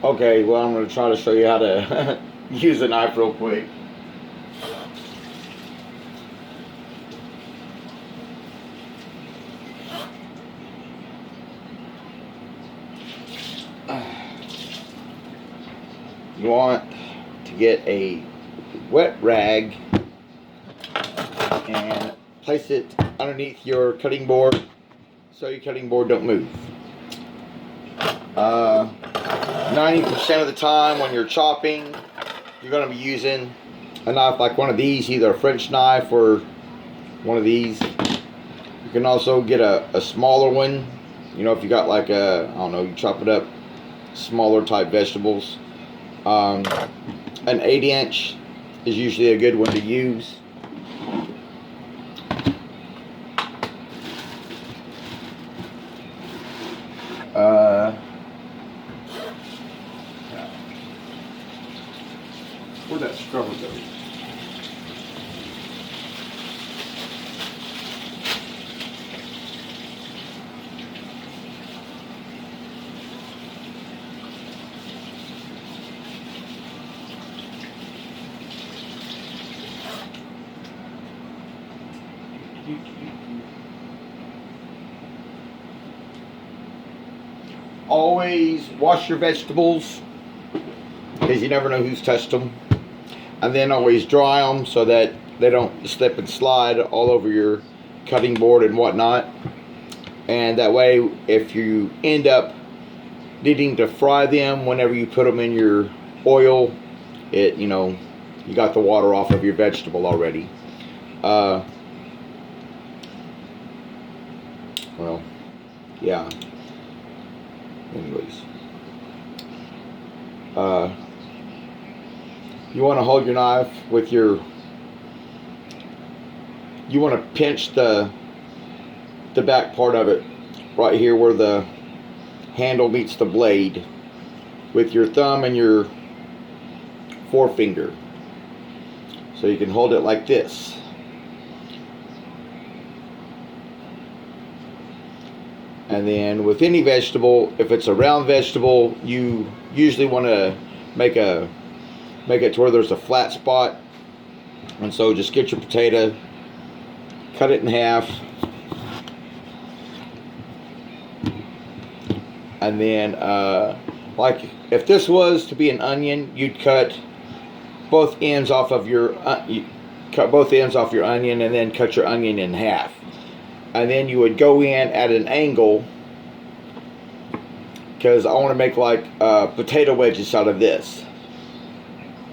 Okay, well, I'm going to try to show you how to use a knife real quick. You want to get a wet rag and place it underneath your cutting board so your cutting board don't move. 90% of the time when you're chopping, you're going to be using a knife like one of these, either a French knife or one of these. You can also get a smaller one. You know, if you got like a, I don't know, you chop it up, smaller type vegetables. An 8-inch is usually a good one to use. Where'd that scrubber go? Always wash your vegetables because you never know who's touched them. And then always dry them so that they don't slip and slide all over your cutting board and whatnot. And that way, if you end up needing to fry them whenever you put them in your oil, you got the water off of your vegetable already. Well, yeah. Anyways, you want to hold your knife with your. You want to pinch the back part of it, right here where the handle meets the blade, with your thumb and your forefinger. So you can hold it like this. And then with any vegetable, if it's a round vegetable, you usually want to make it to where there's a flat spot. And so just get your potato, cut it in half, and then like if this was to be an onion, you'd cut both ends off of your onion, and then cut your onion in half. And then you would go in at an angle, because I want to make like potato wedges out of this.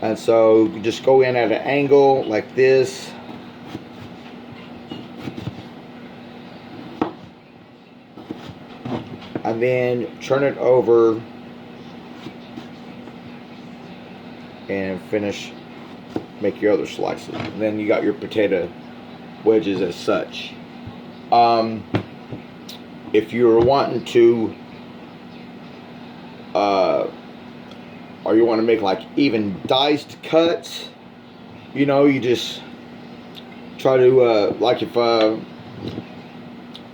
And so you just go in at an angle like this. And then turn it over and make your other slices. And then you got your potato wedges as such. If you're wanting to, or you want to make like even diced cuts, you just try to, like if,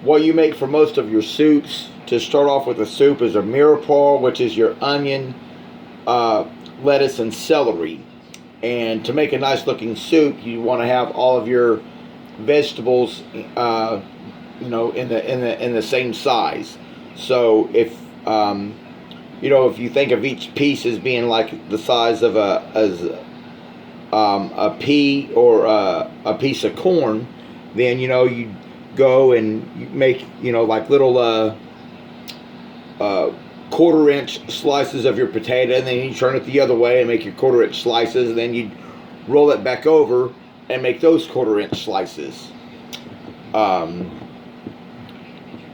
what you make for most of your soups, to start off with a soup, is a mirepoix, which is your onion, lettuce, and celery. And to make a nice looking soup, you want to have all of your vegetables, in the same size. So if if you think of each piece as being like the size of a pea or a piece of corn, then you go and you make like little 1/4-inch slices of your potato, and then you turn it the other way and make your 1/4-inch slices, and then you roll it back over and make those 1/4-inch slices.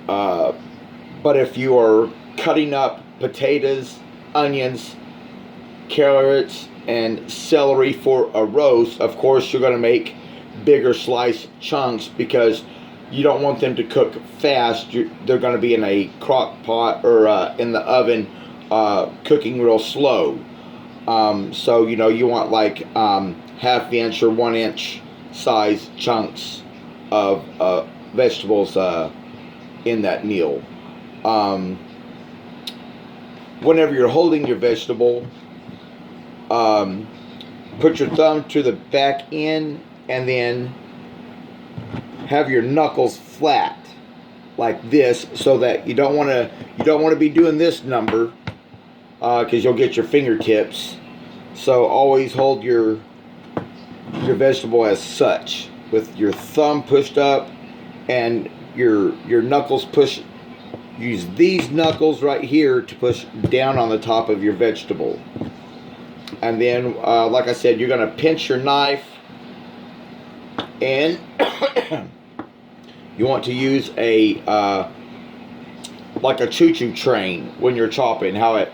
But if you are cutting up potatoes, onions, carrots, and celery for a roast, of course you're going to make bigger slice chunks, because you don't want them to cook fast. They're going to be in a crock pot or in the oven, cooking real slow. So you want like 1/2 inch or 1-inch size chunks of vegetables in that meal. whenever you're holding your vegetable, put your thumb to the back end and then have your knuckles flat like this, so that you don't want to be doing this number, because you'll get your fingertips. So always hold your vegetable as such, with your thumb pushed up and your knuckles push. Use these knuckles right here to push down on the top of your vegetable. And then, like I said, you're going to pinch your knife, and you want to use a like a choo-choo train when you're chopping, how it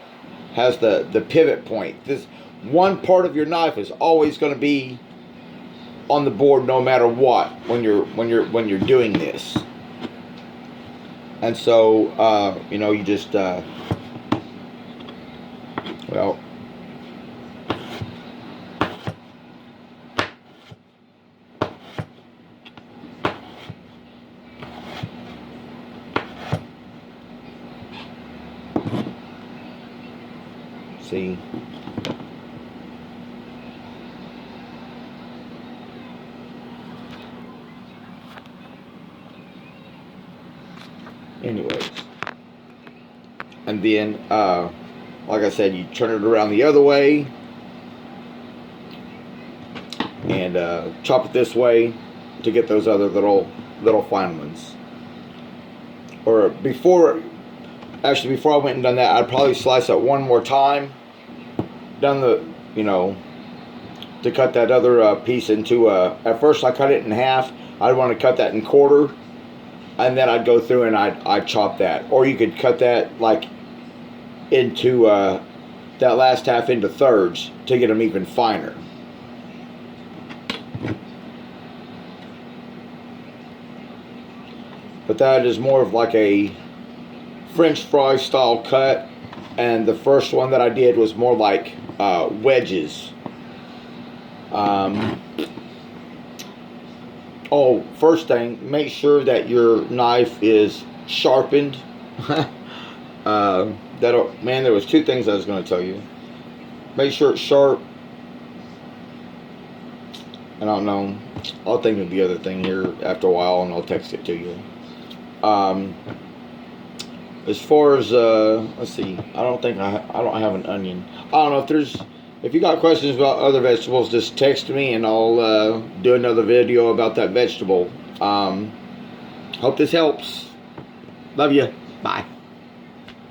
has the pivot point. This one part of your knife is always going to be on the board no matter what when you're doing this. And so you just well, see, anyways, and then like I said, you turn it around the other way and chop it this way to get those other little fine ones. Or before I went and done that, I'd probably slice it one more time, done the, to cut that other piece into at first I cut it in half. I'd want to cut that in quarter, and then I'd go through and I'd chop that. Or you could cut that like into that last half into thirds to get them even finer. But that is more of like a French fry style cut, and the first one that I did was more like wedges. First thing, make sure that your knife is sharpened. There was two things I was going to tell you. Make sure it's sharp. I don't know. I'll think of the other thing here after a while, and I'll text it to you. As far as let's see, I don't have an onion. I don't know if you got questions about other vegetables, just text me and I'll do another video about that vegetable. Hope this helps. Love you. Bye.